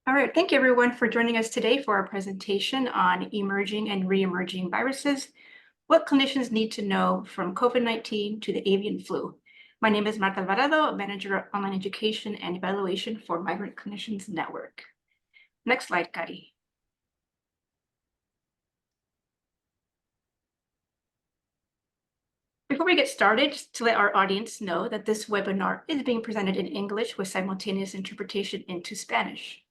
All right, thank you everyone for joining us today for our presentation on emerging and re-emerging viruses, what clinicians need to know from COVID-19 to the avian flu. My name is Marta Alvarado, Manager of Online Education and Evaluation for Migrant Clinicians Network. Next slide, Kari. Before we get started, just to let our audience know that this webinar is being presented in English with simultaneous interpretation into Spanish.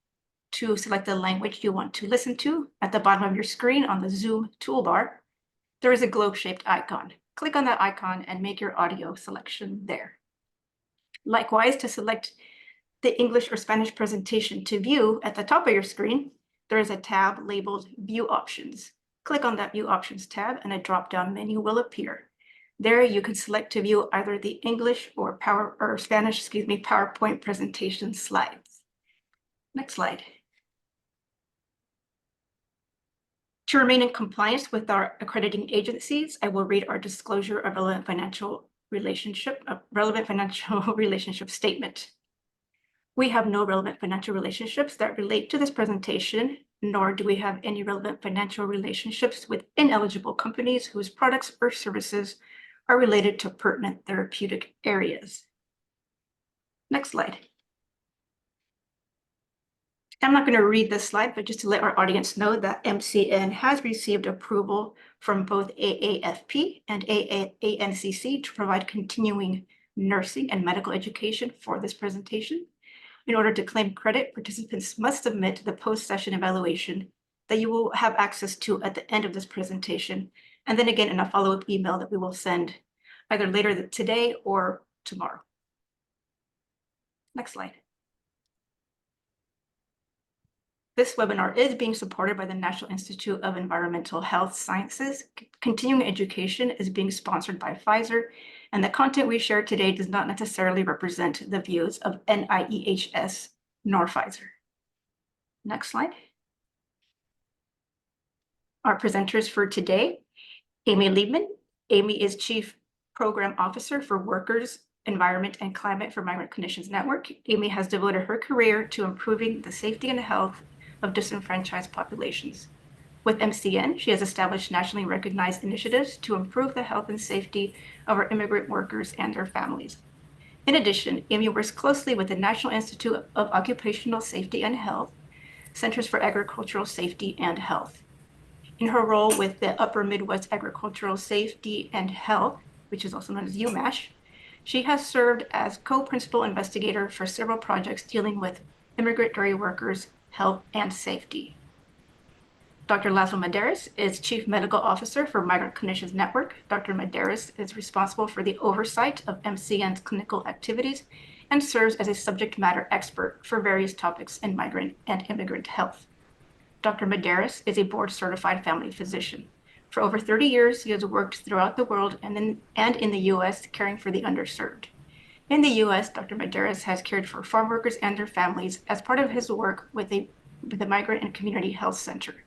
To select the language you want to listen to, at the bottom of your screen on the Zoom toolbar, there is a globe-shaped icon. Click on that icon and make your audio selection there. Likewise, to select the English or Spanish presentation to view at the top of your screen, there is a tab labeled View Options. Click on that View Options tab and a drop-down menu will appear. There you can select to view either the English or Spanish PowerPoint presentation slides. Next slide. To remain in compliance with our accrediting agencies, I will read our disclosure of relevant financial relationship statement. We have no relevant financial relationships that relate to this presentation, nor do we have any relevant financial relationships with ineligible companies whose products or services are related to pertinent therapeutic areas. Next slide. I'm not going to read this slide, but just to let our audience know that MCN has received approval from both AAFP and ANCC to provide continuing nursing and medical education for this presentation. In order to claim credit, participants must submit the post-session evaluation that you will have access to at the end of this presentation, and then again in a follow-up email that we will send either later today or tomorrow. Next slide. This webinar is being supported by the National Institute of Environmental Health Sciences. Continuing education is being sponsored by Pfizer, and the content we share today does not necessarily represent the views of NIEHS nor Pfizer. Next slide. Our presenters for today, Amy Liebman. Amy is Chief Program Officer for Workers, Environment, and Climate for Migrant Clinicians Network. Amy has devoted her career to improving the safety and health of disenfranchised populations. With MCN, she has established nationally recognized initiatives to improve the health and safety of our immigrant workers and their families. In addition, Amy works closely with the National Institute of Occupational Safety and Health, Centers for Agricultural Safety and Health. In her role with the Upper Midwest Agricultural Safety and Health, which is also known as UMASH, she has served as co-principal investigator for several projects dealing with immigrant dairy workers, health, and safety. Dr. Laszlo Medeiros is Chief Medical Officer for Migrant Clinicians Network. Dr. Medeiros is responsible for the oversight of MCN's clinical activities and serves as a subject matter expert for various topics in migrant and immigrant health. Dr. Medeiros is a board-certified family physician. For over 30 years, he has worked throughout the world and in the U.S. caring for the underserved. In the U.S., Dr. Medeiros has cared for farm workers and their families as part of his work with the Migrant and Community Health Center.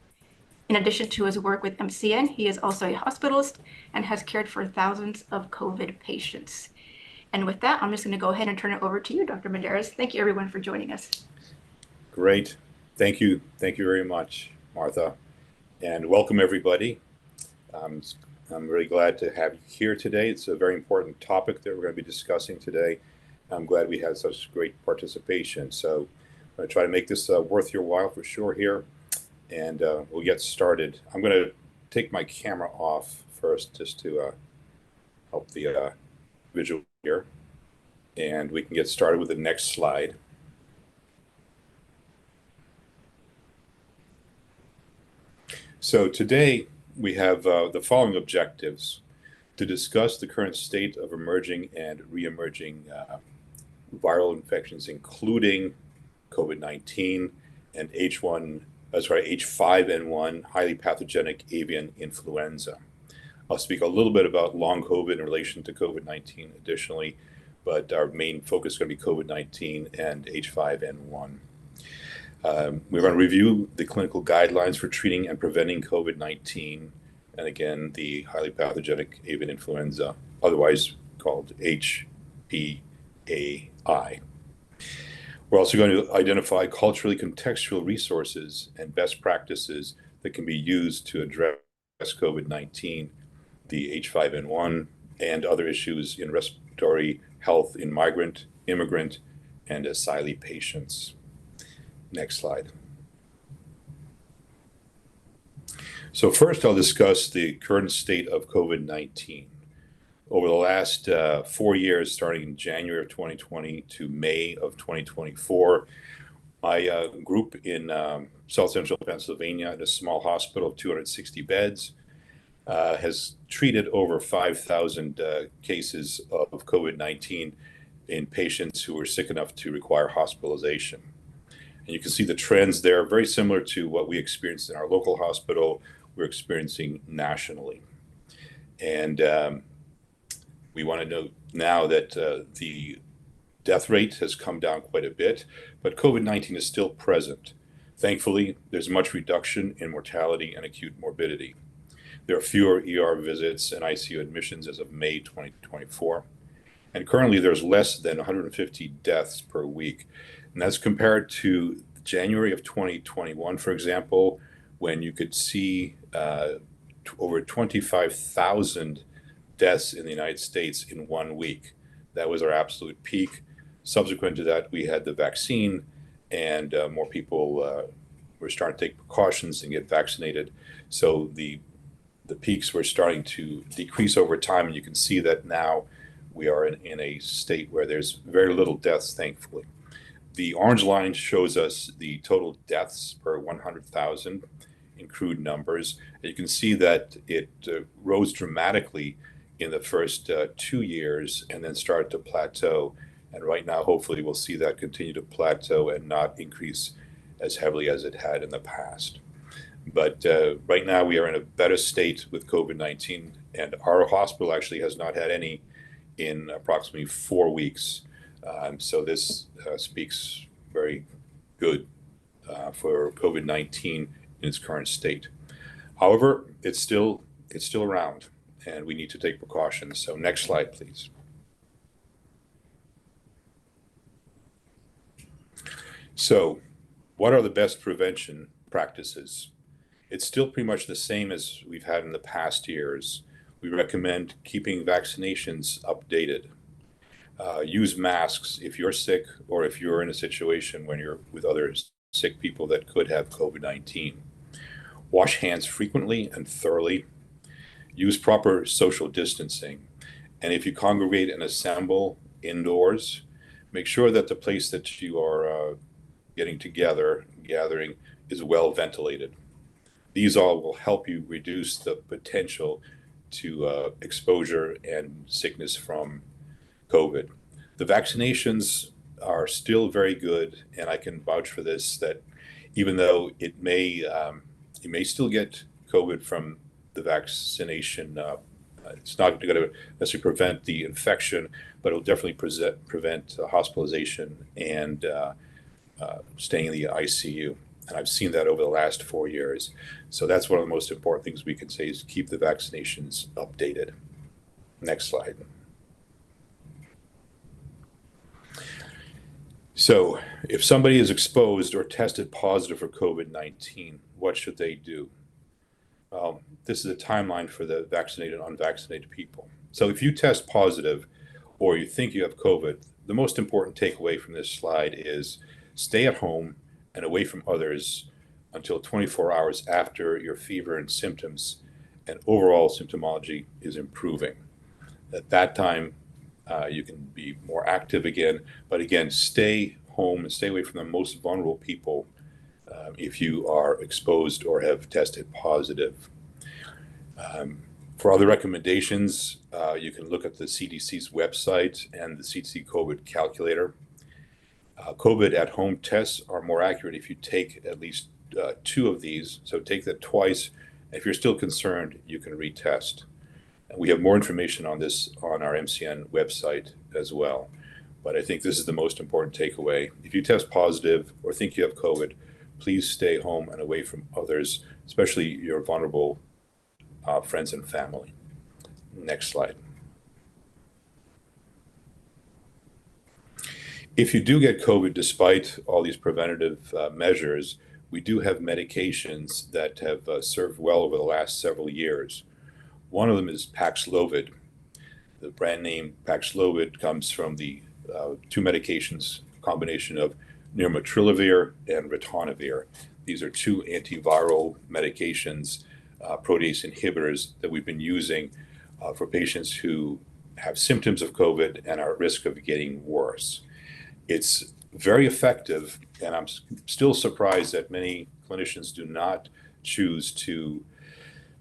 In addition to his work with MCN, he is also a hospitalist and has cared for thousands of COVID patients. And with that, I'm just going to go ahead and turn it over to you, Dr. Medeiros. Thank you, everyone, for joining us. Great. Thank you. Thank you very much, Martha. And welcome, everybody. I'm really glad to have you here today. It's a very important topic that we're going to be discussing today. I'm glad we had such great participation. So I'm going to try to make this worth your while for sure here. And we'll get started. I'm going to take my camera off first just to help the visual here. And we can get started with the next slide. So today we have the following objectives: to discuss the current state of emerging and re-emerging viral infections, including COVID-19 and H5N1, highly pathogenic avian influenza. I'll speak a little bit about long COVID in relation to COVID-19 additionally, but our main focus is going to be COVID-19 and H5N1. We're going to review the clinical guidelines for treating and preventing COVID-19, and again, the highly pathogenic avian influenza, otherwise called HPAI. We're also going to identify culturally contextual resources and best practices that can be used to address COVID-19, the H5N1, and other issues in respiratory health in migrant, immigrant, and asylee patients. Next slide. So first, I'll discuss the current state of COVID-19. Over the last 4 years, starting in January of 2020 to May of 2024, my group in South Central Pennsylvania at a small hospital of 260 beds has treated over 5,000 cases of COVID-19 in patients who were sick enough to require hospitalization. And you can see the trends there, very similar to what we experienced in our local hospital, we're experiencing nationally. And we want to note now that the death rate has come down quite a bit, but COVID-19 is still present. Thankfully, there's much reduction in mortality and acute morbidity. There are fewer ER visits and ICU admissions as of May 2024. And currently there's less than 150 deaths per week. And that's compared to January of 2021, for example, when you could see over 25,000 deaths in the United States in 1 week. That was our absolute peak. Subsequent to that, we had the vaccine, and more people were starting to take precautions and get vaccinated. So the peaks were starting to decrease over time, and you can see that now we are in a state where there's very little deaths, thankfully. The orange line shows us the total deaths per 100,000 in crude numbers. You can see that it rose dramatically in the first 2 years and then started to plateau. And right now, hopefully, we'll see that continue to plateau and not increase as heavily as it had in the past. But right now, we are in a better state with COVID-19, and our hospital actually has not had any in approximately 4 weeks. So this speaks very good for COVID-19 in its current state. However, it's still around, and we need to take precautions. So next slide, please. So what are the best prevention practices? It's still pretty much the same as we've had in the past years. We recommend keeping vaccinations updated. Use masks if you're sick or if you're in a situation when you're with other sick people that could have COVID-19. Wash hands frequently and thoroughly. Use proper social distancing. And if you congregate and assemble indoors, make sure that the place that you are gathering, is well ventilated. These all will help you reduce the potential to exposure and sickness from COVID. The vaccinations are still very good, and I can vouch for this, that even though you may still get COVID from the vaccination, it's not going to necessarily prevent the infection, but it'll definitely prevent hospitalization and staying in the ICU. And I've seen that over the last 4 years. So that's one of the most important things we can say is keep the vaccinations updated. Next slide. So if somebody is exposed or tested positive for COVID-19, what should they do? This is a timeline for the vaccinated and unvaccinated people. So if you test positive or you think you have COVID, the most important takeaway from this slide is stay at home and away from others until 24 hours after your fever and symptoms and overall symptomology is improving. At that time, you can be more active again, but again, stay home and stay away from the most vulnerable people if you are exposed or have tested positive. For other recommendations, you can look at the CDC's website and the CDC COVID calculator. COVID at home tests are more accurate if you take at least 2 of these. So take that twice. If you're still concerned, you can retest. And we have more information on this on our MCN website as well. But I think this is the most important takeaway. If you test positive or think you have COVID, please stay home and away from others, especially your vulnerable friends and family. Next slide. If you do get COVID, despite all these preventative measures, we do have medications that have served well over the last several years. One of them is Paxlovid. The brand name Paxlovid comes from the two medications, combination of nirmatrelvir and ritonavir. These are two antiviral medications, protease inhibitors that we've been using for patients who have symptoms of COVID and are at risk of getting worse. It's very effective, and I'm still surprised that many clinicians do not choose to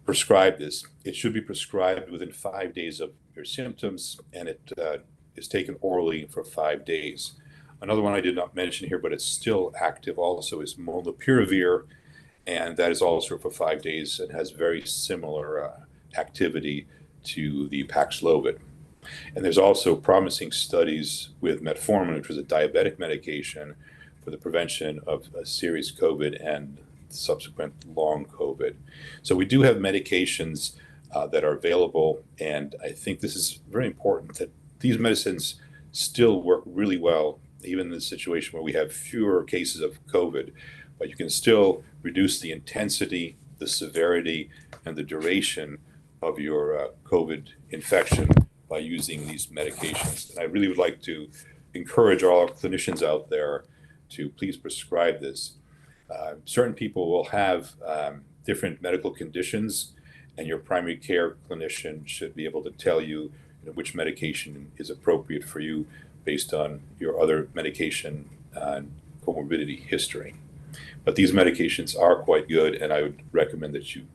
prescribe this. It should be prescribed within 5 days of your symptoms, and it is taken orally for 5 days. Another one I did not mention here, but it's still active also, is molnupiravir, and that is also for 5 days and has very similar activity to the Paxlovid. And there's also promising studies with metformin, which was a diabetic medication for the prevention of serious COVID and subsequent long COVID. So we do have medications that are available, and I think this is very important that these medicines still work really well, even in the situation where we have fewer cases of COVID, but you can still reduce the intensity, the severity, and the duration of your COVID infection by using these medications. And I really would like to encourage all our clinicians out there to please prescribe this. Certain people will have different medical conditions, and your primary care clinician should be able to tell you, which medication is appropriate for you based on your other medication and comorbidity history. But these medications are quite good, and I would recommend that you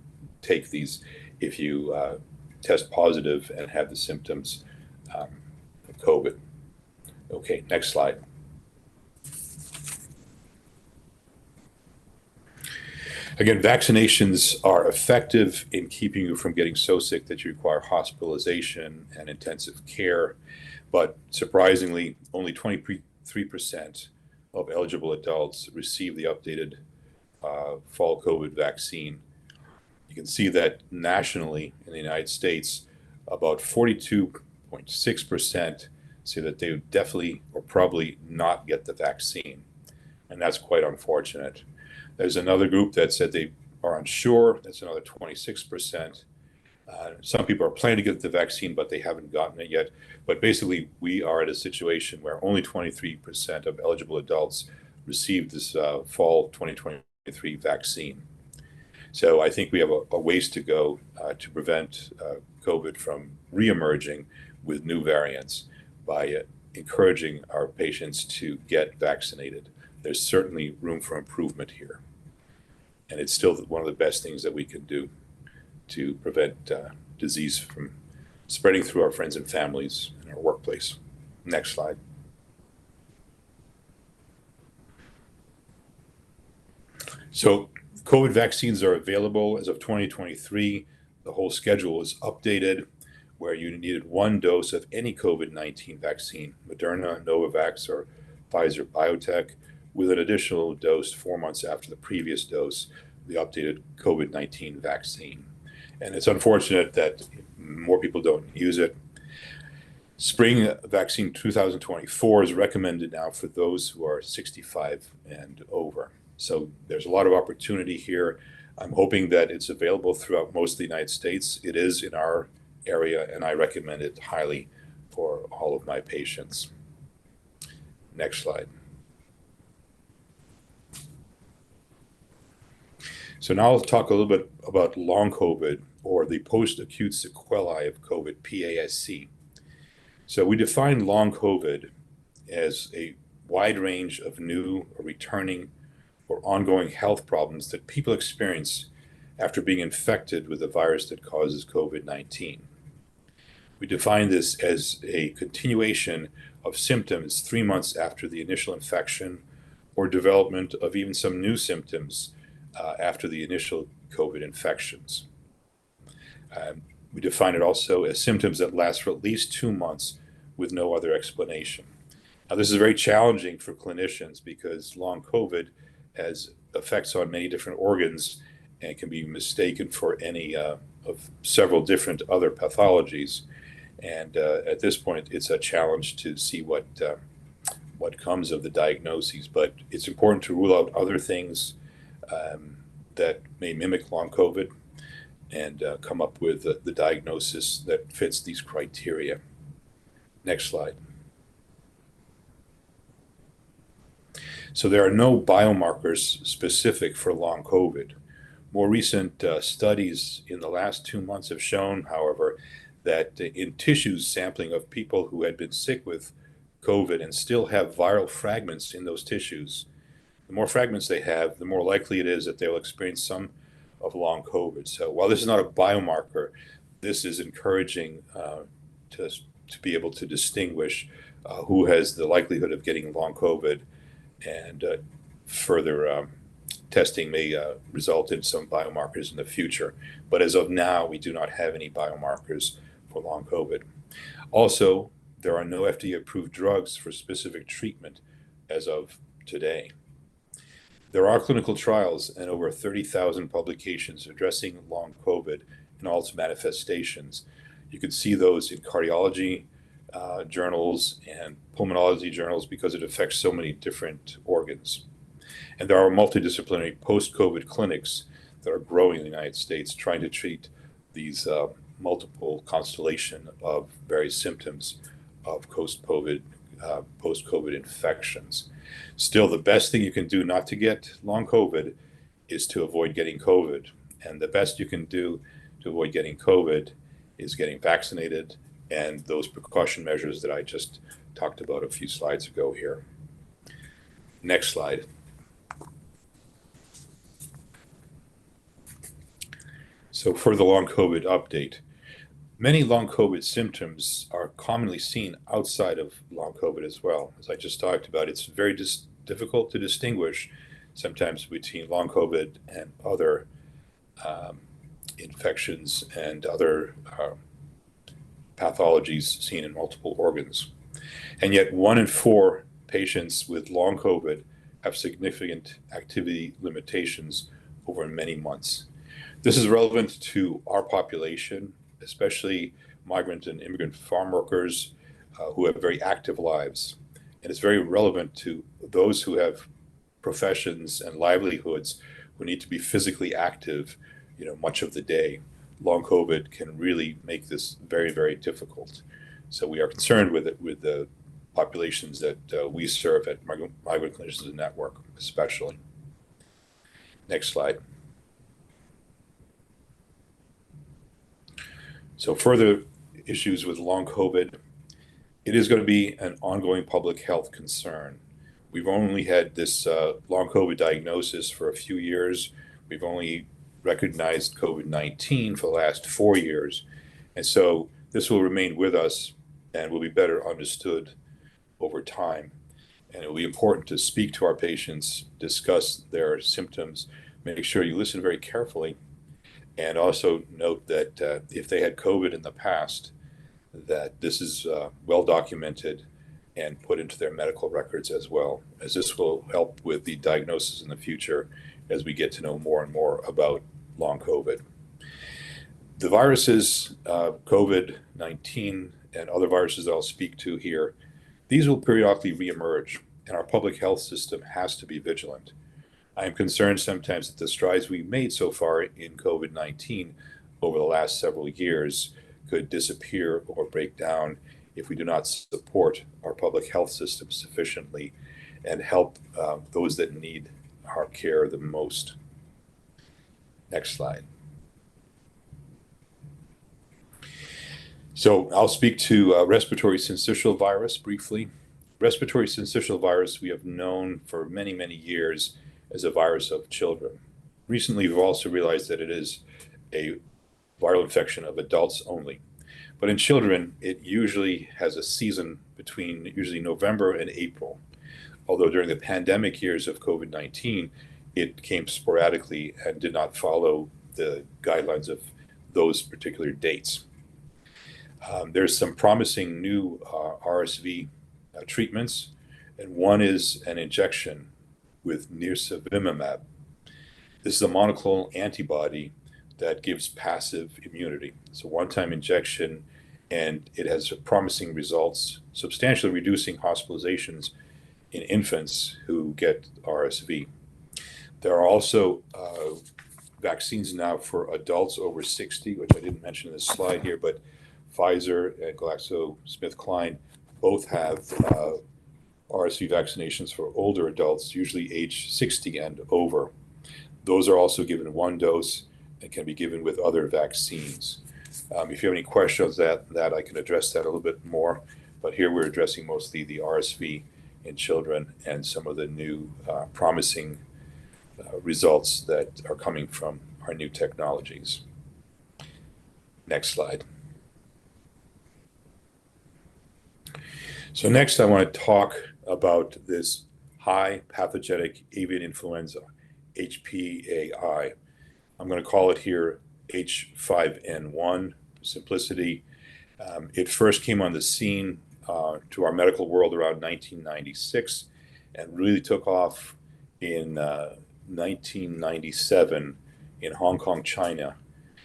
take these if you test positive and have the symptoms of COVID. Okay, next slide. Again, vaccinations are effective in keeping you from getting so sick that you require hospitalization and intensive care, but surprisingly, only 23% of eligible adults receive the updated fall COVID vaccine. You can see that nationally in the United States, about 42.6% say that they would definitely or probably not get the vaccine, and that's quite unfortunate. There's another group that said they are unsure. That's another 26%. Some people are planning to get the vaccine, but they haven't gotten it yet. But basically, we are at a situation where only 23% of eligible adults received this fall 2023 vaccine. So I think we have a ways to go to prevent COVID from reemerging with new variants by encouraging our patients to get vaccinated. There's certainly room for improvement here. And it's still one of the best things that we can do to prevent disease from spreading through our friends and families in our workplace. Next slide. So COVID vaccines are available as of 2023. The whole schedule is updated where you needed one dose of any COVID-19 vaccine, Moderna, Novavax, or Pfizer BioNTech, with an additional dose 4 months after the previous dose, the updated COVID-19 vaccine. And it's unfortunate that more people don't use it. Spring vaccine 2024 is recommended now for those who are 65 and over. So there's a lot of opportunity here. I'm hoping that it's available throughout most of the United States. It is in our area, and I recommend it highly for all of my patients. Next slide. So now I'll talk a little bit about long COVID, or the post-acute sequelae of COVID, PASC. So we define long COVID as a wide range of new or returning or ongoing health problems that people experience after being infected with the virus that causes COVID-19. We define this as a continuation of symptoms 3 months after the initial infection or development of even some new symptoms after the initial COVID infections. We define it also as symptoms that last for at least 2 months with no other explanation. Now, this is very challenging for clinicians because long COVID has effects on many different organs and can be mistaken for any of several different other pathologies. And at this point, it's a challenge to see what what comes of the diagnoses, but it's important to rule out other things that may mimic long COVID and come up with the diagnosis that fits these criteria. Next slide. So there are no biomarkers specific for long COVID. More recent studies in the last 2 months have shown, however, that in tissues sampling of people who had been sick with COVID and still have viral fragments in those tissues, the more fragments they have, the more likely it is that they'll experience some of long COVID. So while this is not a biomarker, this is encouraging to be able to distinguish who has the likelihood of getting long COVID, and further testing may result in some biomarkers in the future. But as of now, we do not have any biomarkers for long COVID. Also, there are no FDA-approved drugs for specific treatment as of today. There are clinical trials and over 30,000 publications addressing long COVID and all its manifestations. You can see those in cardiology journals and pulmonology journals because it affects so many different organs. And there are multidisciplinary post-COVID clinics that are growing in the United States trying to treat these multiple constellation of various symptoms of post-COVID infections. Still, the best thing you can do not to get long COVID is to avoid getting COVID. And the best you can do to avoid getting COVID is getting vaccinated and those precaution measures that I just talked about a few slides ago here. Next slide. So for the long COVID update, many long COVID symptoms are commonly seen outside of long COVID as well. As I just talked about, it's very difficult to distinguish sometimes between long COVID and other infections and other pathologies seen in multiple organs. And yet 1 in 4 patients with long COVID have significant activity limitations over many months. This is relevant to our population, especially migrant and immigrant farm workers who have very active lives. And it's very relevant to those who have professions and livelihoods who need to be physically active, much of the day. Long COVID can really make this very, very difficult. So we are concerned with it, with the populations that we serve at Migrant Clinicians Network, especially. Next slide. So further issues with long COVID, it is going to be an ongoing public health concern. We've only had this long COVID diagnosis for a few years. We've only recognized COVID-19 for the last 4 years. And so this will remain with us and will be better understood over time. And it will be important to speak to our patients, discuss their symptoms, make sure you listen very carefully, and also note that if they had COVID in the past, that this is well documented and put into their medical records as well, as this will help with the diagnosis in the future as we get to know more and more about long COVID. The viruses, COVID-19 and other viruses that I'll speak to here, these will periodically reemerge, and our public health system has to be vigilant. I am concerned sometimes that the strides we've made so far in COVID-19 over the last several years could disappear or break down if we do not support our public health system sufficiently and help those that need our care the most. Next slide. So I'll speak to respiratory syncytial virus briefly. Respiratory syncytial virus we have known for many, many years as a virus of children. Recently, we've also realized that it is a viral infection of adults only. But in children, it usually has a season between usually November and April. Although during the pandemic years of COVID-19, it came sporadically and did not follow the guidelines of those particular dates. There's some promising new RSV treatments, and one is an injection with nirsevimab. This is a monoclonal antibody that gives passive immunity. It's a one-time injection, and it has promising results, substantially reducing hospitalizations in infants who get RSV. There are also vaccines now for adults over 60, which I didn't mention in this slide here, but Pfizer and GlaxoSmithKline both have RSV vaccinations for older adults, usually age 60 and over. Those are also given one dose and can be given with other vaccines. If you have any questions that I can address that a little bit more, but here we're addressing mostly the RSV in children and some of the new promising results that are coming from our new technologies. Next slide. So next I want to talk about this high pathogenic avian influenza, HPAI. I'm going to call it here H5N1 for simplicity. It first came on the scene to our medical world around 1996 and really took off in 1997 in Hong Kong, China.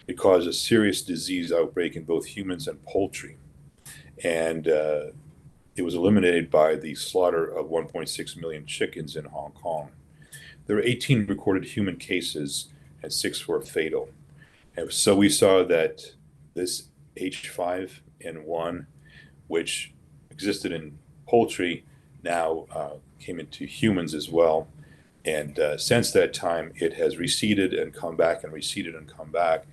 It caused a serious disease outbreak in both humans and poultry. And it was eliminated by the slaughter of 1.6 million chickens in Hong Kong. There were 18 recorded human cases and 6 were fatal. And so we saw that this H5N1, which existed in poultry, now came into humans as well. And since that time, it has receded and come back and receded and come back.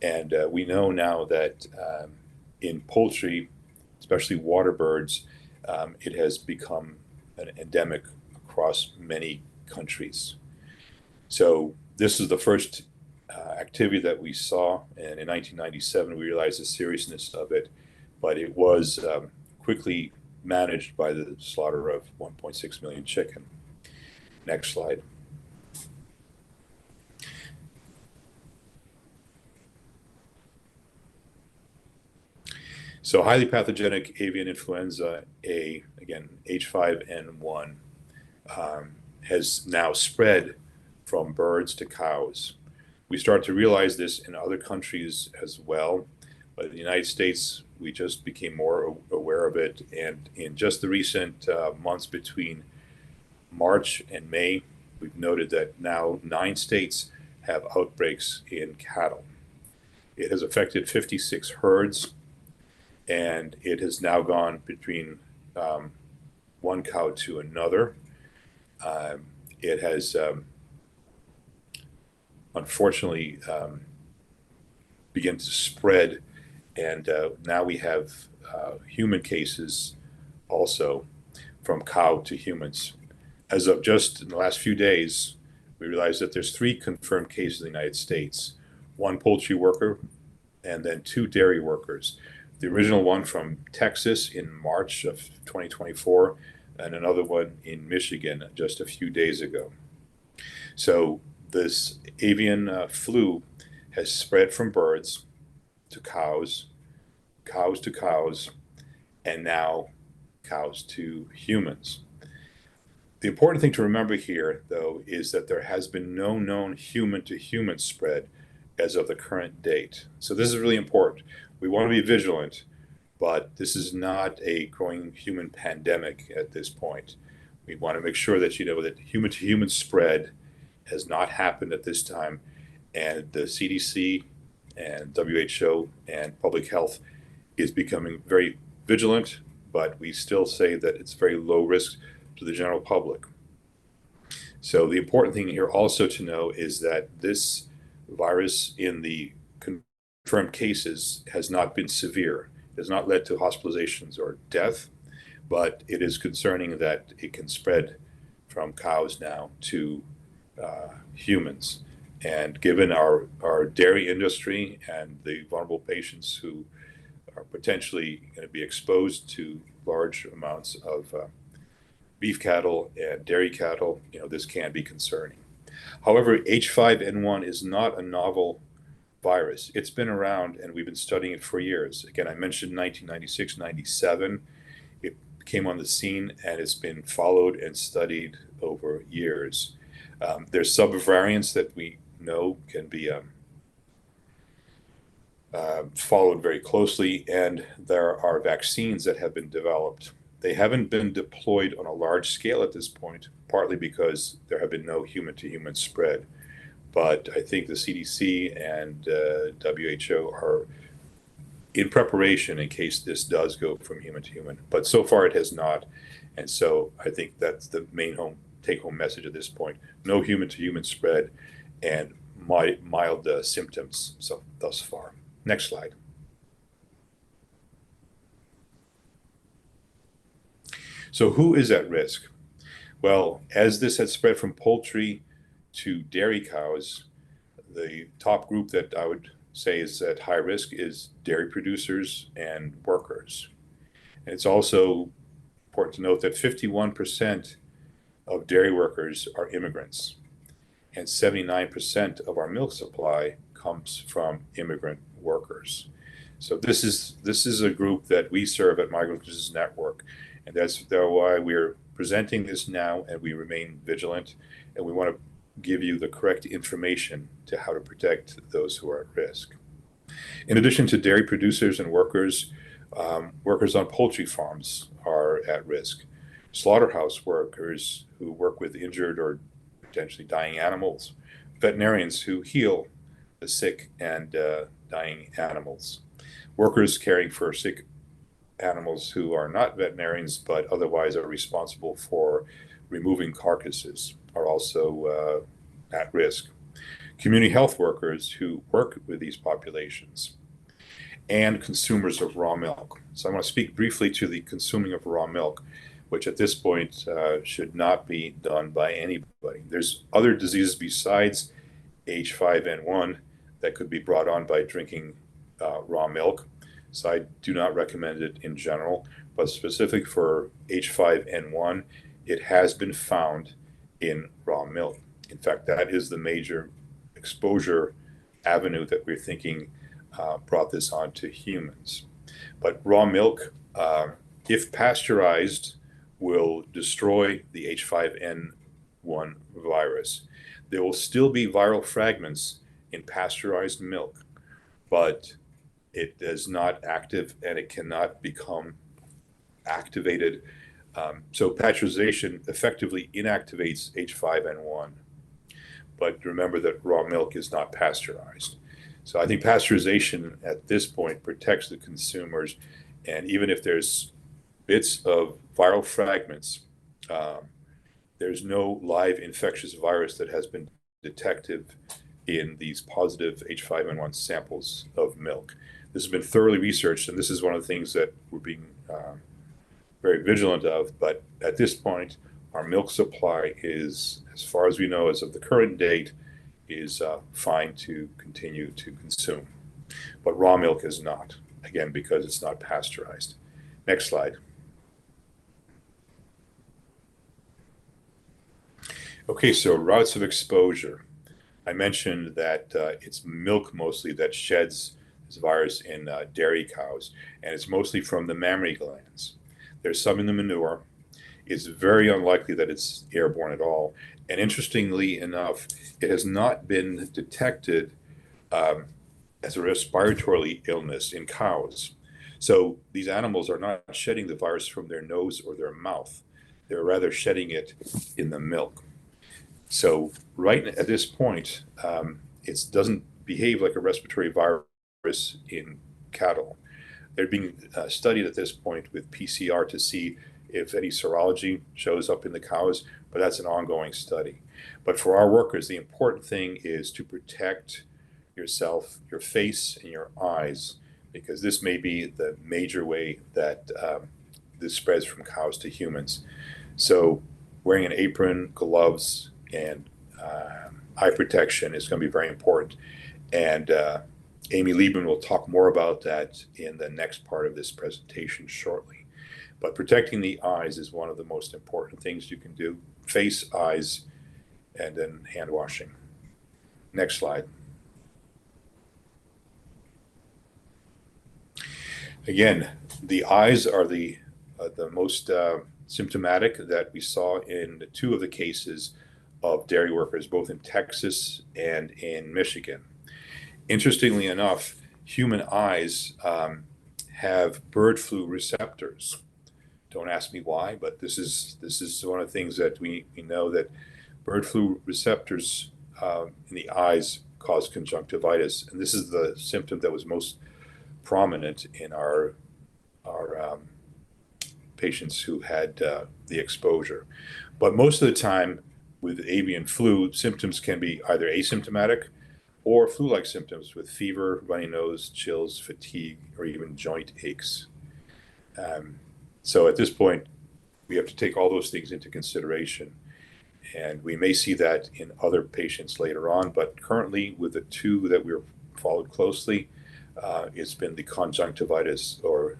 And we know now that in poultry, especially water birds, it has become an endemic across many countries. So this is the first activity that we saw, and in 1997 we realized the seriousness of it, but it was quickly managed by the slaughter of 1.6 million chicken. Next slide. So highly pathogenic avian influenza A, again, H5N1, has now spread from birds to cows. We start to realize this in other countries as well, but in the United States, we just became more aware of it. And in just the recent months between March and May, we've noted that now 9 states have outbreaks in cattle. It has affected 56 herds, and it has now gone between one cow to another. It has unfortunately begun to spread, and now we have human cases also from cow to humans. As of just in the last few days, we realized that there's 3 confirmed cases in the United States, 1 poultry worker and then 2 dairy workers. The original one from Texas in March of 2024, and another one in Michigan just a few days ago. So this avian flu has spread from birds to cows, cows to cows, and now cows to humans. The important thing to remember here, though, is that there has been no known human-to-human spread as of the current date. So this is really important. We want to be vigilant, but this is not a growing human pandemic at this point. We want to make sure that you know that human-to-human spread has not happened at this time, and the CDC and WHO and public health is becoming very vigilant, but we still say that it's very low risk to the general public. So the important thing here also to know is that this virus in the confirmed cases has not been severe. It has not led to hospitalizations or death, but it is concerning that it can spread from cows now to humans. And given our dairy industry and the vulnerable patients who are potentially going to be exposed to large amounts of beef cattle and dairy cattle, this can be concerning. However, H5N1 is not a novel virus. It's been around and we've been studying it for years. Again, I mentioned 1996, 97. It came on the scene and it's been followed and studied over years. There's subvariants that we know can be followed very closely, and there are vaccines that have been developed. They haven't been deployed on a large scale at this point, partly because there have been no human-to-human spread. But I think the CDC and WHO are in preparation in case this does go from human to human. But so far it has not. And so I think that's the main take-home message at this point. No human-to-human spread and mild symptoms thus far. Next slide. So who is at risk? Well, as this has spread from poultry to dairy cows, the top group that I would say is at high risk is dairy producers and workers. And it's also important to note that 51% of dairy workers are immigrants, and 79% of our milk supply comes from immigrant workers. So this is a group that we serve at Migrant Conditions Network, and that's why we're presenting this now, and we remain vigilant, and we want to give you the correct information to how to protect those who are at risk. In addition to dairy producers and workers, workers on poultry farms are at risk. Slaughterhouse workers who work with injured or potentially dying animals, veterinarians who heal the sick and dying animals, workers caring for sick animals who are not veterinarians but otherwise are responsible for removing carcasses are also at risk. Community health workers who work with these populations, and consumers of raw milk. So I want to speak briefly to the consuming of raw milk, which at this point should not be done by anybody. There's other diseases besides H5N1 that could be brought on by drinking raw milk. So I do not recommend it in general, but specific for H5N1, it has been found in raw milk. In fact, that is the major exposure avenue that we're thinking brought this on to humans. But raw milk, if pasteurized, will destroy the H5N1 virus. There will still be viral fragments in pasteurized milk, but it is not active and it cannot become activated. So pasteurization effectively inactivates H5N1. But remember that raw milk is not pasteurized. So I think pasteurization at this point protects the consumers. And even if there's bits of viral fragments, there's no live infectious virus that has been detected in these positive H5N1 samples of milk. This has been thoroughly researched, and this is one of the things that we're being very vigilant of. But at this point, our milk supply is, as far as we know, as of the current date, is fine to continue to consume. But raw milk is not, again, because it's not pasteurized. Next slide. Okay, so routes of exposure. I mentioned that it's milk mostly that sheds this virus in dairy cows, and it's mostly from the mammary glands. There's some in the manure. It's very unlikely that it's airborne at all. And interestingly enough, it has not been detected as a respiratory illness in cows. So these animals are not shedding the virus from their nose or their mouth. They're rather shedding it in the milk. So right at this point, it doesn't behave like a respiratory virus in cattle. They're being studied at this point with PCR to see if any serology shows up in the cows, but that's an ongoing study. But for our workers, the important thing is to protect yourself, your face, and your eyes, because this may be the major way that this spreads from cows to humans. So wearing an apron, gloves, and eye protection is going to be very important. And Amy Liebman will talk more about that in the next part of this presentation shortly. But protecting the eyes is one of the most important things you can do. Face, eyes, and then hand washing. Next slide. Again, the eyes are the most symptomatic that we saw in two of the cases of dairy workers, both in Texas and in Michigan. Interestingly enough, human eyes have bird flu receptors. Don't ask me why, but this is one of the things that we know, that bird flu receptors in the eyes cause conjunctivitis, and this is the symptom that was most prominent in our patients who had the exposure. But most of the time with avian flu, symptoms can be either asymptomatic or flu-like symptoms with fever, runny nose, chills, fatigue, or even joint aches. So at this point, we have to take all those things into consideration. And we may see that in other patients later on, but currently with the two that we've followed closely, it's been the conjunctivitis or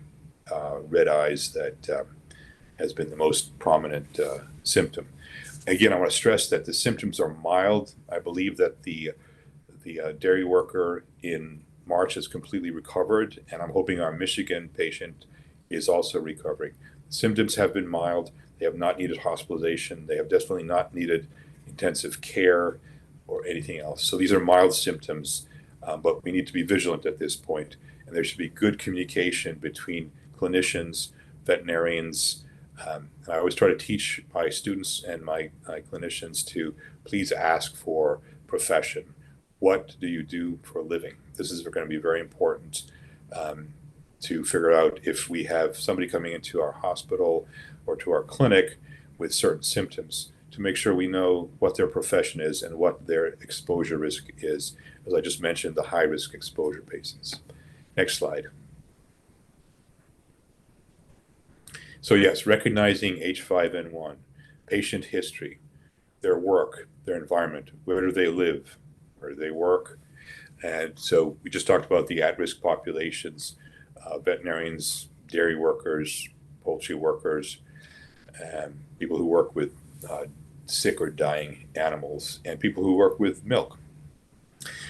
red eyes that has been the most prominent symptom. Again, I want to stress that the symptoms are mild. I believe that the dairy worker in March has completely recovered, and I'm hoping our Michigan patient is also recovering. Symptoms have been mild. They have not needed hospitalization. They have definitely not needed intensive care or anything else. So these are mild symptoms, but we need to be vigilant at this point. And there should be good communication between clinicians, veterinarians. And I always try to teach my students and my clinicians to please ask for profession. What do you do for a living? This is going to be very important to figure out if we have somebody coming into our hospital or to our clinic with certain symptoms, to make sure we know what their profession is and what their exposure risk is. As I just mentioned, the high risk exposure patients. Next slide. So yes, recognizing H5N1, patient history, their work, their environment, where do they live, where do they work. And so we just talked about the at-risk populations, veterinarians, dairy workers, poultry workers, people who work with sick or dying animals, and people who work with milk.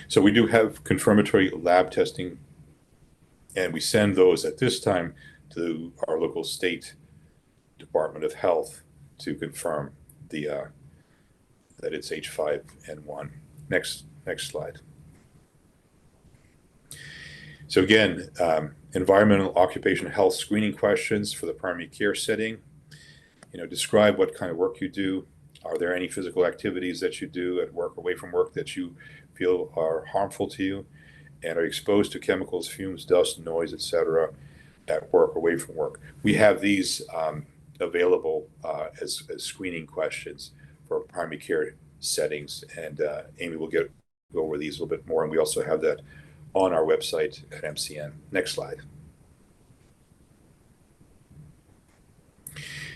So we do have confirmatory lab testing, and we send those at this time to our local state Department of Health to confirm that it's H5N1. Next slide. So again, environmental occupational health screening questions for the primary care setting. Describe what kind of work you do. Are there any physical activities that you do at work, away from work, that you feel are harmful to you? And are you exposed to chemicals, fumes, dust, noise, etc. at work, away from work? We have these available as screening questions for primary care settings, and Amy will go over these a little bit more, and we also have that on our website at MCN. Next slide.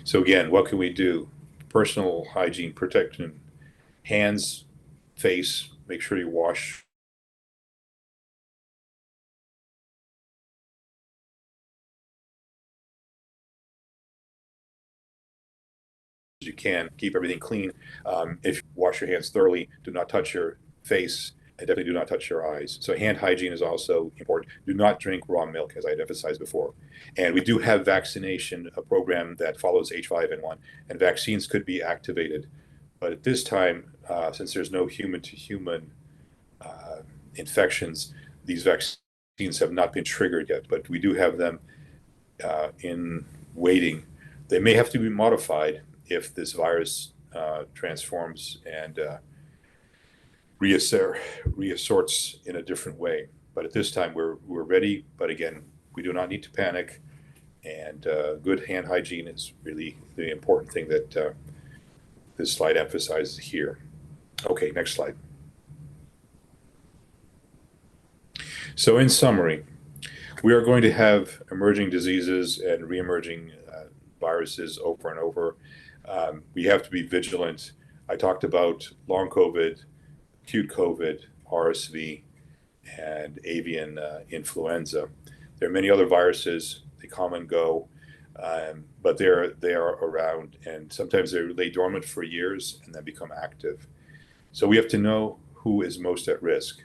So again, what can we do? Personal hygiene, protection, hands, face, make sure you wash as you can, keep everything clean. If you wash your hands thoroughly, do not touch your face, and definitely do not touch your eyes. So hand hygiene is also important. Do not drink raw milk, as I had emphasized before. And we do have vaccination, a program that follows H5N1, and vaccines could be activated. But at this time, since there's no human-to-human infections, these vaccines have not been triggered yet, but we do have them in waiting. They may have to be modified if this virus transforms and reassorts in a different way. But at this time, we're ready. But again, we do not need to panic. And good hand hygiene is really the important thing that this slide emphasizes here. Okay, next slide. So in summary, we are going to have emerging diseases and re-emerging viruses over and over. We have to be vigilant. I talked about long COVID, acute COVID, RSV, and avian influenza. There are many other viruses. They come and go, but they are around, and sometimes they lay dormant for years and then become active. So we have to know who is most at risk.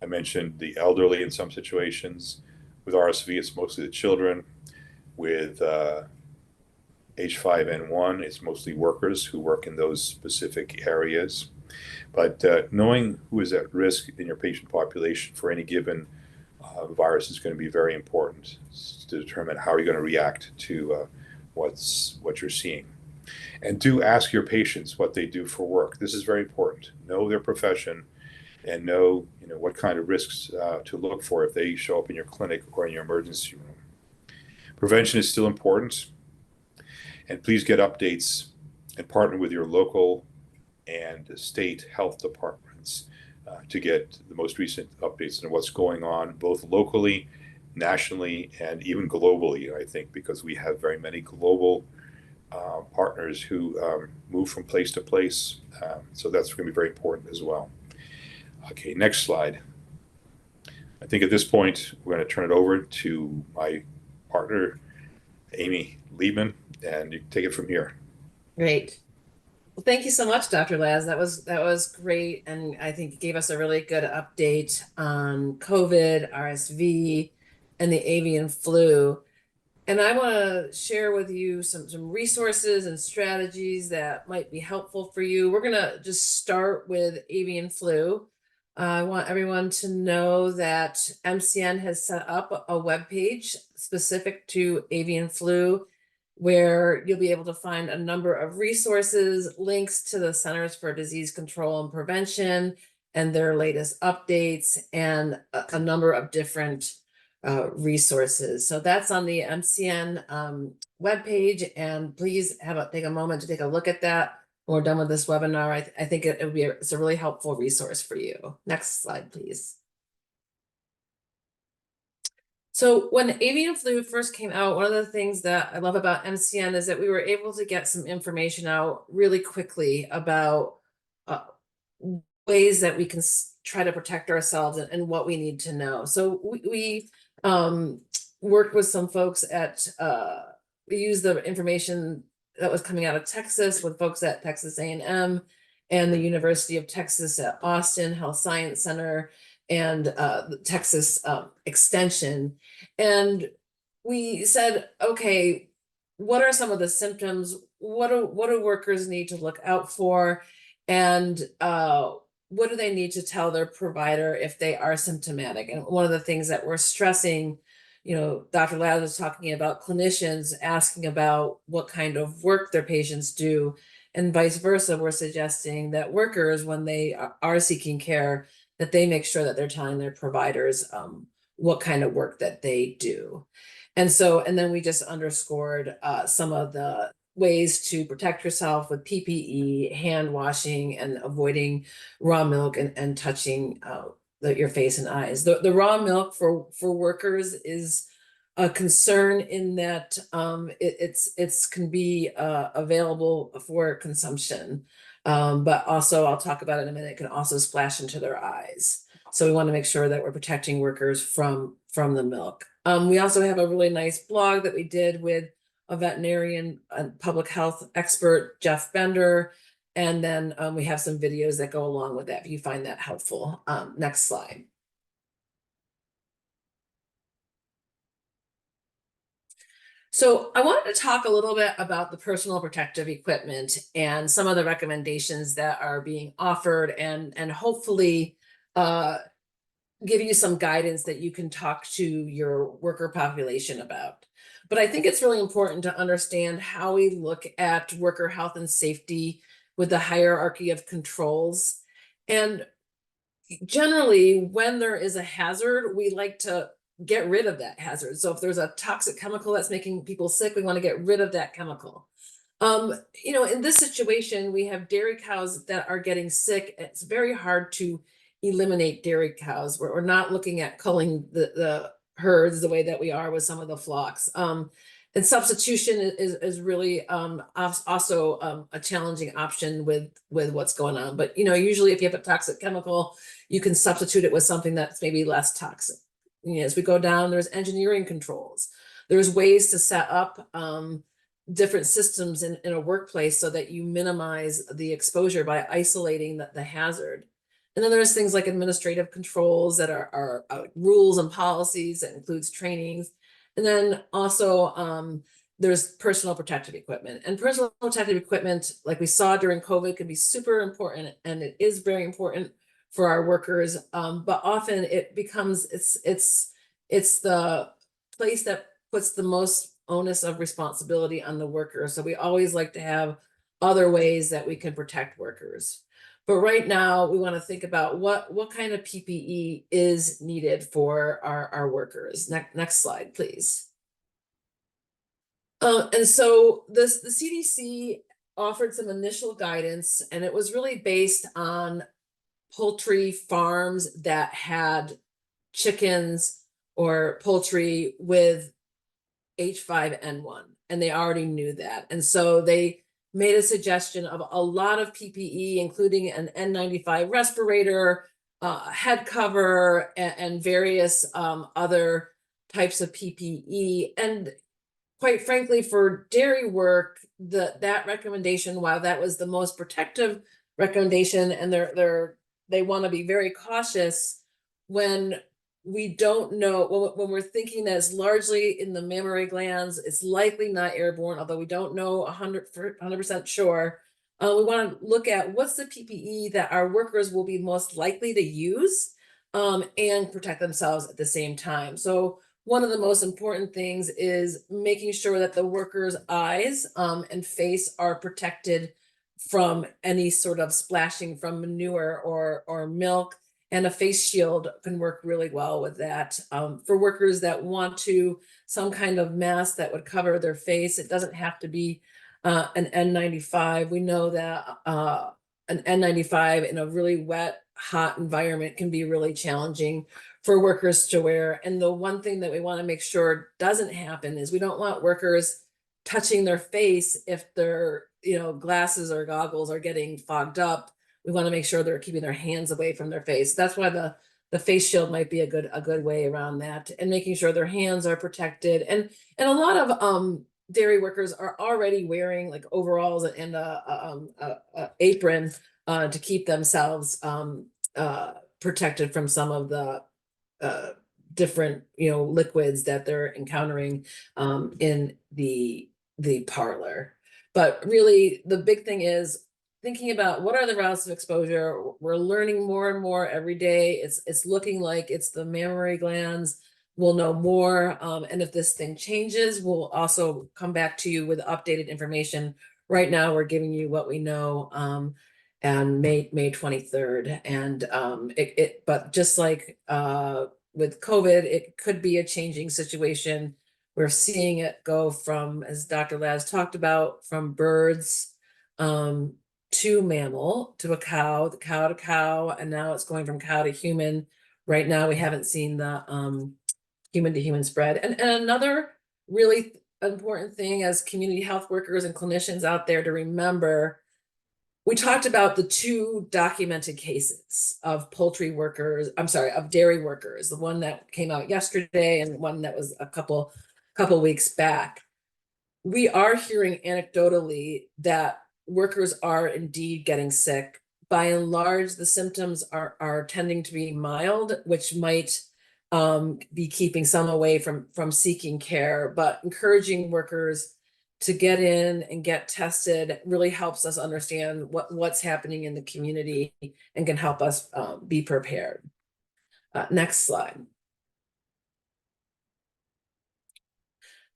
I mentioned the elderly in some situations. With RSV, it's mostly the children. With H5N1, it's mostly workers who work in those specific areas. But knowing who is at risk in your patient population for any given virus is going to be very important to determine how you're going to react to what you're seeing. And do ask your patients what they do for work. This is very important. Know their profession and know, what kind of risks to look for if they show up in your clinic or in your emergency room. Prevention is still important, and please get updates and partner with your local and state health departments to get the most recent updates on what's going on, both locally, nationally, and even globally, I think, because we have very many global partners who move from place to place. So that's going to be very important as well. Okay, next slide. I think at this point, we're going to turn it over to my partner, Amy Liebman, and you can take it from here. Great. Well, thank you so much, Dr. Laz. That was great, and I think it gave us a really good update on COVID, RSV, and the avian flu. And I want to share with you some resources and strategies that might be helpful for you. We're going to just start with avian flu. I want everyone to know that MCN has set up a webpage specific to avian flu, where you'll be able to find a number of resources, links to the Centers for Disease Control and Prevention and their latest updates, and a number of different resources. So that's on the MCN webpage, and please take a moment to take a look at that when we're done with this webinar. I think it's a really helpful resource for you. Next slide, please. So when avian flu first came out, one of the things that I love about MCN is that we were able to get some information out really quickly about ways that we can try to protect ourselves and what we need to know. So we worked with some folks at, we used the information that was coming out of Texas with folks at Texas A&M and the University of Texas at Austin Health Science Center and the Texas Extension. And we said, okay, what are some of the symptoms? What do workers need to look out for? And what do they need to tell their provider if they are symptomatic? And one of the things that we're stressing, Dr. Laz was talking about clinicians asking about what kind of work their patients do, and vice versa. We're suggesting that workers, when they are seeking care, that they make sure that they're telling their providers what kind of work that they do. And then we just underscored some of the ways to protect yourself with PPE, hand washing, and avoiding raw milk and touching your face and eyes. The raw milk for workers is a concern in that it's can be available for consumption. But also, I'll talk about it in a minute, it can also splash into their eyes. So we want to make sure that we're protecting workers from the milk. We also have a really nice blog that we did with a veterinarian and public health expert, Jeff Bender. And then we have some videos that go along with that if you find that helpful. Next slide. So I wanted to talk a little bit about the personal protective equipment and some of the recommendations that are being offered, and hopefully give you some guidance that you can talk to your worker population about. But I think it's really important to understand how we look at worker health and safety with the hierarchy of controls. And generally, when there is a hazard, we like to get rid of that hazard. So if there's a toxic chemical that's making people sick, we want to get rid of that chemical. In this situation, we have dairy cows that are getting sick. It's very hard to eliminate dairy cows. We're not looking at culling the herds the way that we are with some of the flocks. And substitution is really also a challenging option with what's going on. But usually if you have a toxic chemical, you can substitute it with something that's maybe less toxic. As we go down, there's engineering controls. There's ways to set up different systems in a workplace so that you minimize the exposure by isolating the hazard. And then there's things like administrative controls that are rules and policies that includes trainings. And then also there's personal protective equipment. And personal protective equipment, like we saw during COVID, can be super important, and it is very important for our workers. But often it becomes, it's the place that puts the most onus of responsibility on the worker. So we always like to have other ways that we can protect workers. But right now, we want to think about what kind of PPE is needed for our workers. Next slide, please. And so the CDC offered some initial guidance, and it was really based on poultry farms that had chickens or poultry with H5N1, and they already knew that. And so they made a suggestion of a lot of PPE, including an N95 respirator, head cover, and various other types of PPE. And quite frankly, for dairy work, that recommendation, while that was the most protective recommendation, and they want to be very cautious when we don't know, when we're thinking that it's largely in the mammary glands, it's likely not airborne, although we don't know 100% sure. We want to look at what's the PPE that our workers will be most likely to use and protect themselves at the same time. So one of the most important things is making sure that the worker's eyes and face are protected from any sort of splashing from manure or milk, and a face shield can work really well with that. For workers that want some kind of mask that would cover their face, it doesn't have to be an N95. We know that an N95 in a really wet, hot environment can be really challenging for workers to wear. And the one thing that we want to make sure doesn't happen is we don't want workers touching their face if their glasses or goggles are getting fogged up. We want to make sure they're keeping their hands away from their face. That's why the face shield might be a good way around that, and making sure their hands are protected. And a lot of dairy workers are already wearing like overalls and a apron to keep themselves protected from some of the different liquids that they're encountering in the parlor. But really the big thing is thinking about what are the routes of exposure. We're learning more and more every day. It's looking like it's the mammary glands. We'll know more, and if this thing changes, we'll also come back to you with updated information. Right now we're giving you what we know and May 23rd. And but just like with COVID, it could be a changing situation. We're seeing it go from, as Dr. Laz talked about, from birds to mammal to a cow, the cow to cow, and now it's going from cow to human. Right now we haven't seen the human to human spread. And another really important thing as community health workers and clinicians out there to remember, we talked about the 2 documented cases of of dairy workers, the one that came out yesterday and one that was a couple weeks back. We are hearing anecdotally that workers are indeed getting sick. By and large, the symptoms are tending to be mild, which might be keeping some away from seeking care, but encouraging workers to get in and get tested really helps us understand what's happening in the community and can help us be prepared. Next slide.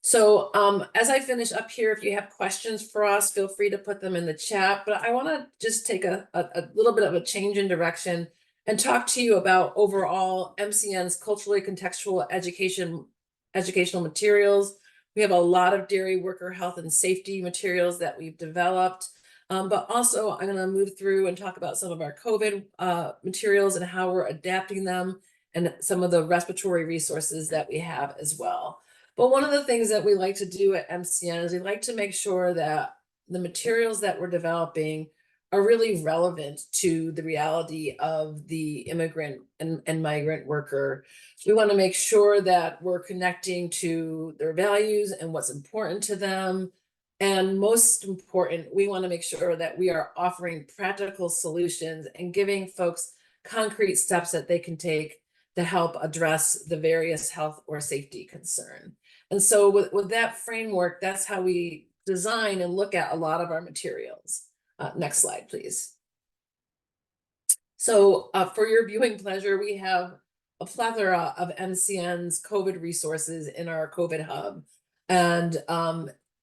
So as I finish up here, if you have questions for us, feel free to put them in the chat. But I want to just take a little bit of a change in direction and talk to you about overall MCN's culturally contextual educational materials. We have a lot of dairy worker health and safety materials that we've developed. But also I'm going to move through and talk about some of our COVID materials and how we're adapting them, and some of the respiratory resources that we have as well. But one of the things that we like to do at MCN is we like to make sure that the materials that we're developing are really relevant to the reality of the immigrant and migrant worker. We want to make sure that we're connecting to their values and what's important to them. And most important, we want to make sure that we are offering practical solutions and giving folks concrete steps that they can take to help address the various health or safety concern. And so with that framework, that's how we design and look at a lot of our materials. Next slide, please. So for your viewing pleasure, we have a plethora of MCN's COVID resources in our COVID hub. And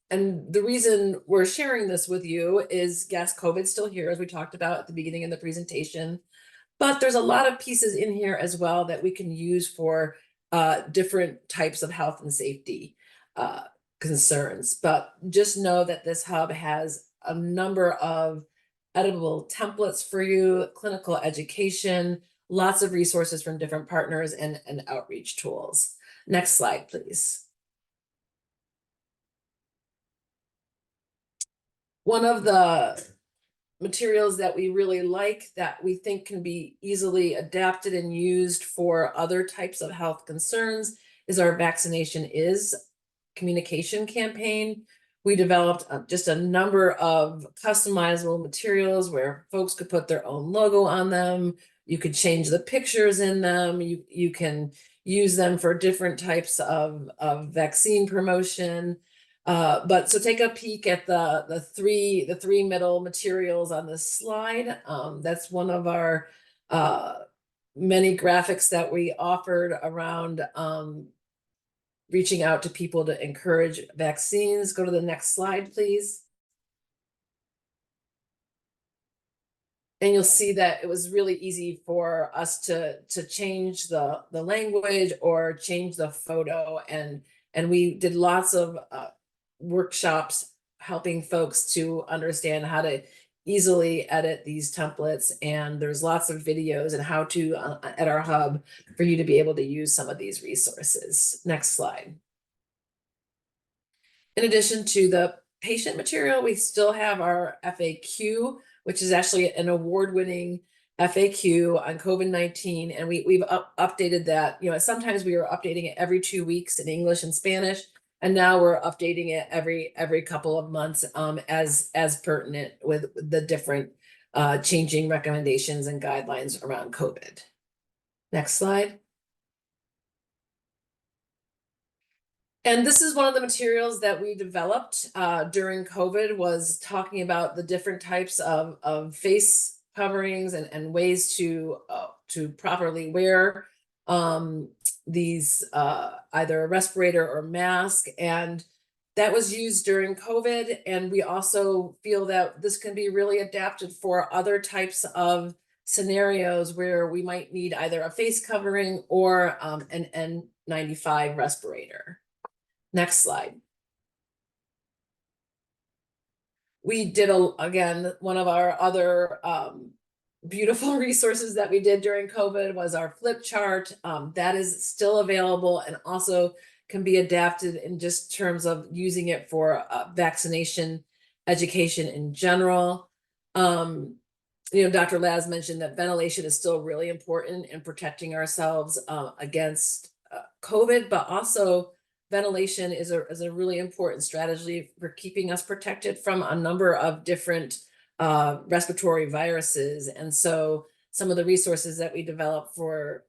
the reason we're sharing this with you is, yes, COVID's still here, as we talked about at the beginning of the presentation, but there's a lot of pieces in here as well that we can use for different types of health and safety concerns. But just know that this hub has a number of editable templates for you, clinical education, lots of resources from different partners, and outreach tools. Next slide, please. One of the materials that we really like, that we think can be easily adapted and used for other types of health concerns, is our Vaccination Is communication campaign. We developed just a number of customizable materials where folks could put their own logo on them. You could change the pictures in them. You can use them for different types of vaccine promotion. But so take a peek at the three middle materials on this slide. That's one of our many graphics that we offered around reaching out to people to encourage vaccines. Go to the next slide, please. And you'll see that it was really easy for us to change the language or change the photo, and we did lots of workshops helping folks to understand how to easily edit these templates, and there's lots of videos and how to at our hub for you to be able to use some of these resources. Next slide. In addition to the patient material, we still have our FAQ, which is actually an award-winning FAQ on COVID-19, and we've updated that. Sometimes we were updating it every 2 weeks in English and Spanish, and now we're updating it every couple of months as pertinent with the different changing recommendations and guidelines around COVID. Next slide. And this is one of the materials that we developed during COVID, was talking about the different types of face coverings and ways to properly wear these either a respirator or mask. And that was used during COVID. And we also feel that this can be really adapted for other types of scenarios where we might need either a face covering or an N95 respirator. Next slide. We did, again, one of our other beautiful resources that we did during COVID was our flip chart. That is still available and also can be adapted in just terms of using it for vaccination education in general. Dr. Laz mentioned that ventilation is still really important in protecting ourselves against COVID, but also ventilation is a really important strategy for keeping us protected from a number of different respiratory viruses. And so some of the resources that we developed for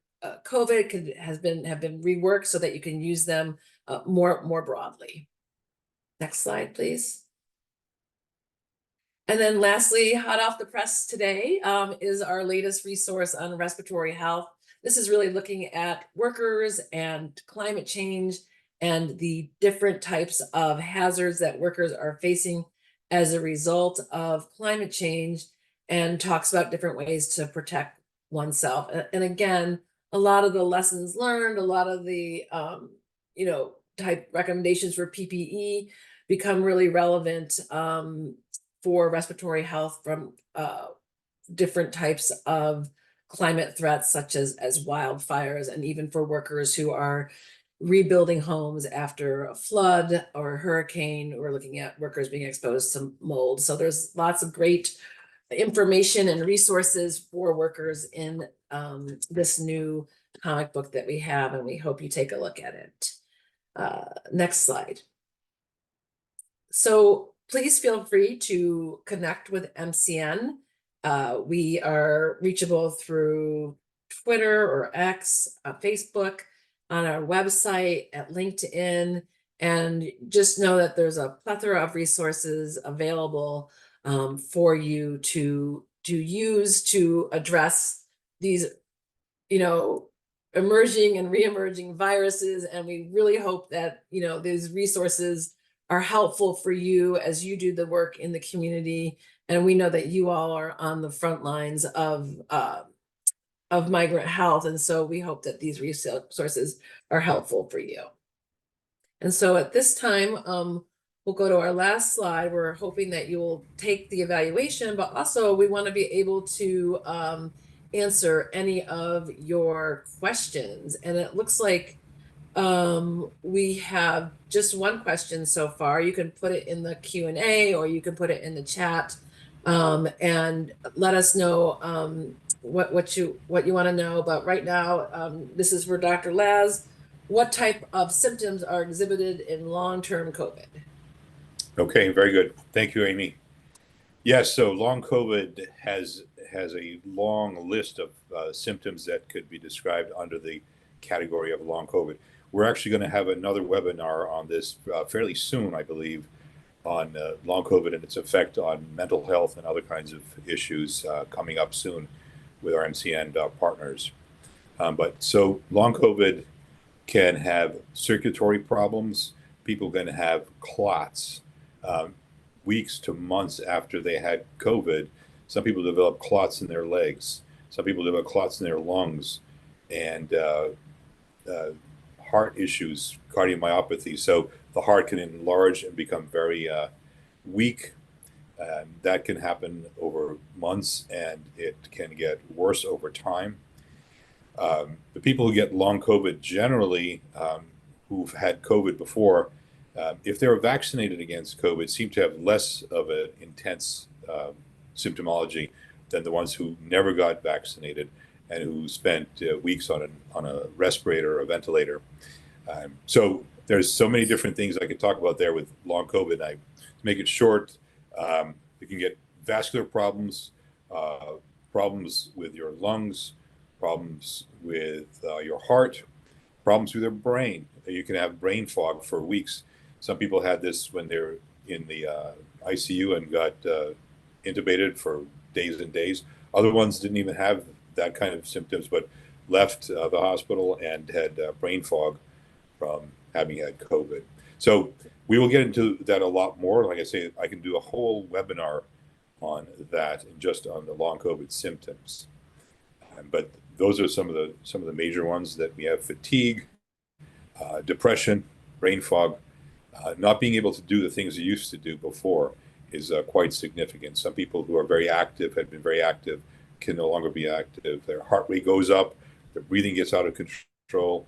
COVID have been reworked so that you can use them more broadly. Next slide, please. And then lastly, hot off the press today is our latest resource on respiratory health. This is really looking at workers and climate change and the different types of hazards that workers are facing as a result of climate change, and talks about different ways to protect oneself. And again, a lot of the lessons learned, a lot of the type recommendations for PPE become really relevant for respiratory health from different types of climate threats, such as wildfires, and even for workers who are rebuilding homes after a flood or a hurricane. We're looking at workers being exposed to mold. So there's lots of great information and resources for workers in this new comic book that we have, and we hope you take a look at it. Next slide. So please feel free to connect with MCN. We are reachable through Twitter or X, Facebook, on our website, at LinkedIn, and just know that there's a plethora of resources available for you to use to address these, emerging and re-emerging viruses, and we really hope that, you know, these resources are helpful for you as you do the work in the community. And we know that you all are on the front lines of migrant health, and so we hope that these resources are helpful for you. And so at this time, we'll go to our last slide. We're hoping that you will take the evaluation, but also we want to be able to answer any of your questions. And it looks like we have just one question so far. You can put it in the Q&A or you can put it in the chat, and let us know what you want to know. But right now, this is for Dr. Laz. What type of symptoms are exhibited in long-term COVID? Okay, very good. Thank you, Amy. Yes, so long COVID has a long list of symptoms that could be described under the category of long COVID. We're actually going to have another webinar on this fairly soon, I believe, on long COVID and its effect on mental health and other kinds of issues coming up soon with our MCN partners. But so long COVID can have circulatory problems. People can have clots weeks to months after they had COVID. Some people develop clots in their legs. Some people develop clots in their lungs, and heart issues, cardiomyopathy. So the heart can enlarge and become very weak. That can happen over months, and it can get worse over time. The people who get long COVID generally, who've had COVID before, if they're vaccinated against COVID, seem to have less of an intense symptomology than the ones who never got vaccinated and who spent weeks on a respirator or a ventilator. So there's so many different things I could talk about there with long COVID. To make it short, you can get vascular problems, problems with your lungs, problems with your heart, problems with your brain. You can have brain fog for weeks. Some people had this when they're in the ICU and got intubated for days and days. Other ones didn't even have that kind of symptoms, but left the hospital and had brain fog from having had COVID. So we will get into that a lot more. Like I say, I can do a whole webinar on that and just on the long COVID symptoms. But those are some of the major ones that we have: fatigue, depression, brain fog. Not being able to do the things you used to do before is quite significant. Some people who are very active, had been very active, can no longer be active. Their heart rate goes up, their breathing gets out of control.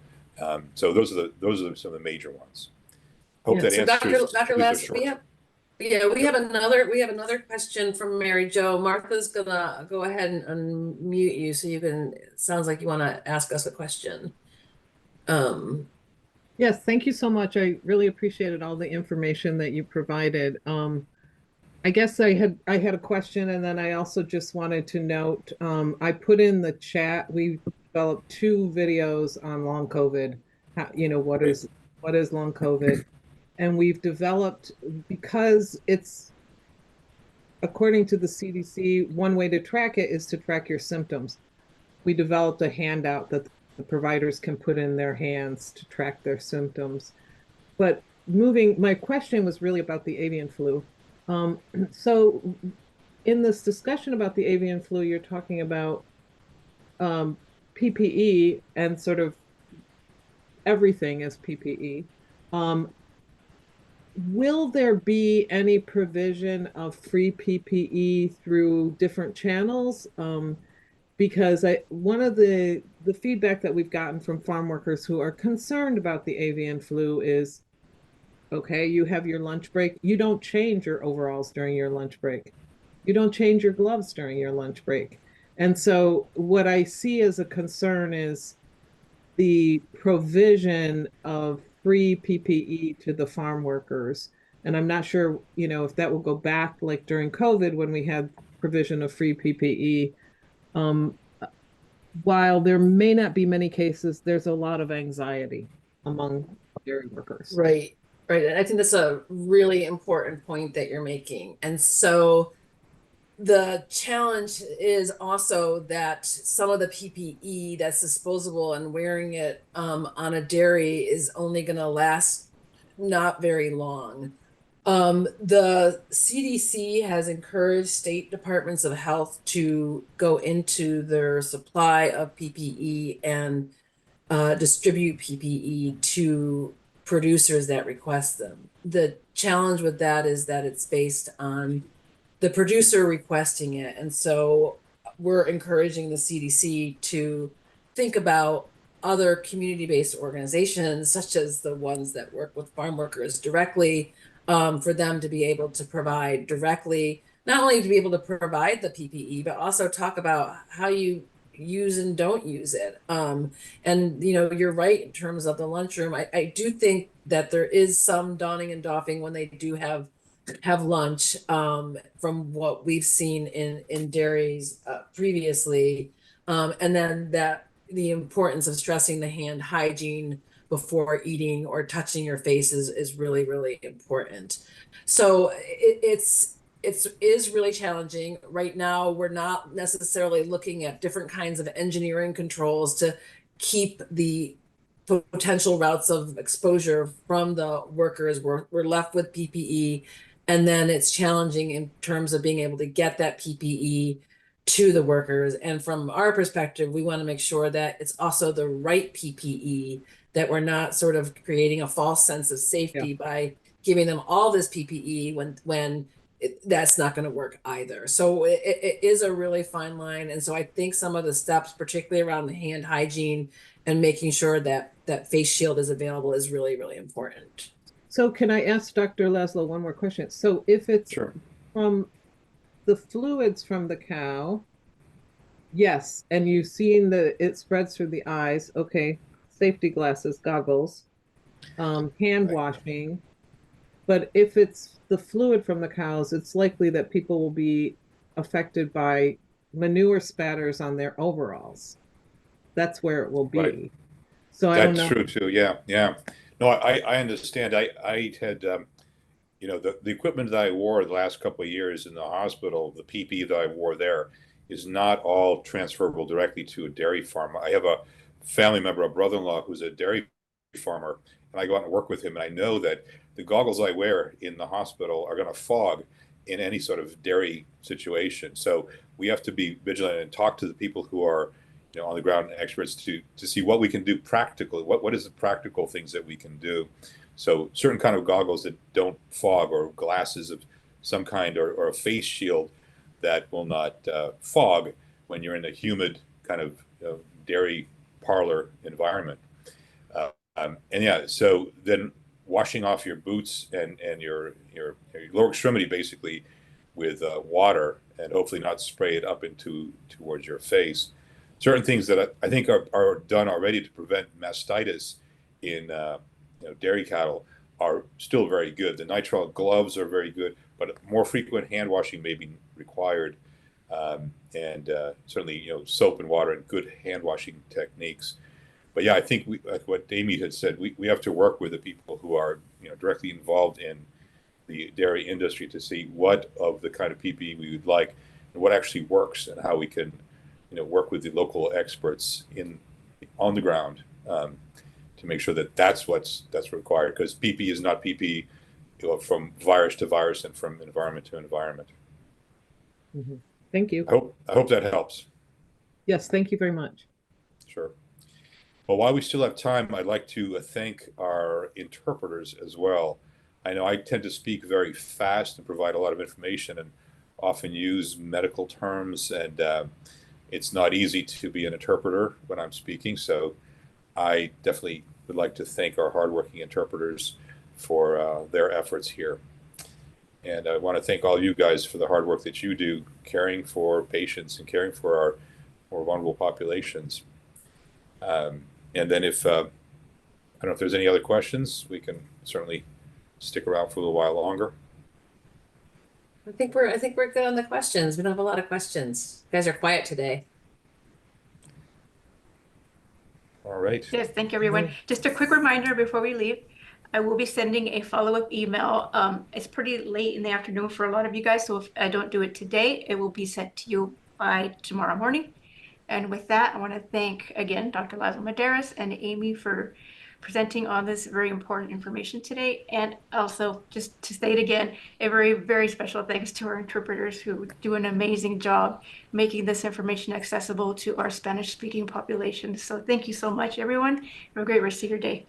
So those are some of the major ones. Hope that So answers. Dr. Laz, we have another question from Mary Jo. Martha's gonna go ahead and unmute you so you can. It sounds like you want to ask us a question. Yes, thank you so much. I really appreciated all the information that you provided. I guess I had a question, and then I also just wanted to note, I put in the chat, we developed 2 videos on long COVID. What is long COVID? And we've developed, because it's, according to the CDC, one way to track it is to track your symptoms. We developed a handout that the providers can put in their hands to track their symptoms. But my question was really about the avian flu. So in this discussion about the avian flu, you're talking about PPE and sort of everything is PPE. Will there be any provision of free PPE through different channels? Because one of the feedback that we've gotten from farm workers who are concerned about the avian flu is, okay, you have your lunch break. You don't change your overalls during your lunch break. You don't change your gloves during your lunch break. And so what I see as a concern is the provision of free PPE to the farm workers. And I'm not sure, if that will go back like during COVID when we had provision of free PPE. While there may not be many cases, there's a lot of anxiety among dairy workers. Right. And I think that's a really important point that you're making. And so the challenge is also that some of the PPE that's disposable and wearing it on a dairy is only going to last not very long. The CDC has encouraged state departments of health to go into their supply of PPE and distribute PPE to producers that request them. The challenge with that is that it's based on the producer requesting it. And so we're encouraging the CDC to think about other community-based organizations, such as the ones that work with farm workers directly, for them to be able to provide directly, not only to be able to provide the PPE, but also talk about how you use and don't use it. And you're right in terms of the lunchroom. I do think that there is some donning and doffing when they do have lunch, from what we've seen in dairies previously, and then that the importance of stressing the hand hygiene before eating or touching your face is really, really important. So it is really challenging right now. We're not necessarily looking at different kinds of engineering controls to keep the potential routes of exposure from the workers. We're left with PPE, and then it's challenging in terms of being able to get that PPE to the workers. And from our perspective, we want to make sure that it's also the right PPE, that we're not sort of creating a false sense of safety by giving them all this PPE when that's not going to work either. So it is a really fine line. And so I think some of the steps, particularly around the hand hygiene and making sure that that face shield is available, is really, really important. So can I ask Dr. Laszlo one more question? So if it's Sure. from the fluids from the cow, yes, and you've seen it spreads through the eyes, okay, safety glasses, goggles, hand washing. But if it's the fluid from the cows, it's likely that people will be affected by manure spatters on their overalls. That's where it will be. Right. So I don't That's know. true too. Yeah, yeah. No, I understand. I had the equipment that I wore the last couple of years in the hospital, the PPE that I wore there, is not all transferable directly to a dairy farm. I have a family member, a brother-in-law, who's a dairy farmer, and I go out and work with him, and I know that the goggles I wear in the hospital are going to fog in any sort of dairy situation. So we have to be vigilant and talk to the people who are on the ground experts to see what we can do practically. What is the practical things that we can do? So certain kind of goggles that don't fog, or glasses of some kind, or a face shield that will not fog when you're in a humid kind of dairy parlor environment. And yeah, so then washing off your boots and your lower extremity basically with water, and hopefully not spray it up towards your face. Certain things that I think are done already to prevent mastitis in dairy cattle are still very good. The nitrile gloves are very good, but more frequent hand washing may be required, and certainly soap and water and good hand washing techniques. But yeah, I think like what Amy had said, we have to work with the people who are directly involved in the dairy industry to see what of the kind of PPE we would like and what actually works, and how we can work with the local experts on the ground, to make sure that that's required, because PPE is not PPE from virus to virus and from environment to environment. Mm-hmm. Thank you. I hope that helps. Yes, thank you very much. Sure. Well, while we still have time, I'd like to thank our interpreters as well. I know I tend to speak very fast and provide a lot of information, and often use medical terms, and it's not easy to be an interpreter when I'm speaking. So I definitely would like to thank our hardworking interpreters for their efforts here. And I want to thank all you guys for the hard work that you do, caring for patients and caring for our more vulnerable populations. And then I don't know if there's any other questions, we can certainly stick around for a little while longer. I think we're good on the questions. We don't have a lot of questions. You guys are quiet today. All right. Yes, thank you, everyone. Just a quick reminder before we leave. I will be sending a follow-up email. It's pretty late in the afternoon for a lot of you guys, so if I don't do it today, it will be sent to you by tomorrow morning. And with that, I want to thank again Dr. Laszlo Medeiros and Amy for presenting on this very important information today. And also, just to state again, a very, very special thanks to our interpreters who do an amazing job making this information accessible to our Spanish-speaking population. So thank you so much, everyone. Have a great rest of your day.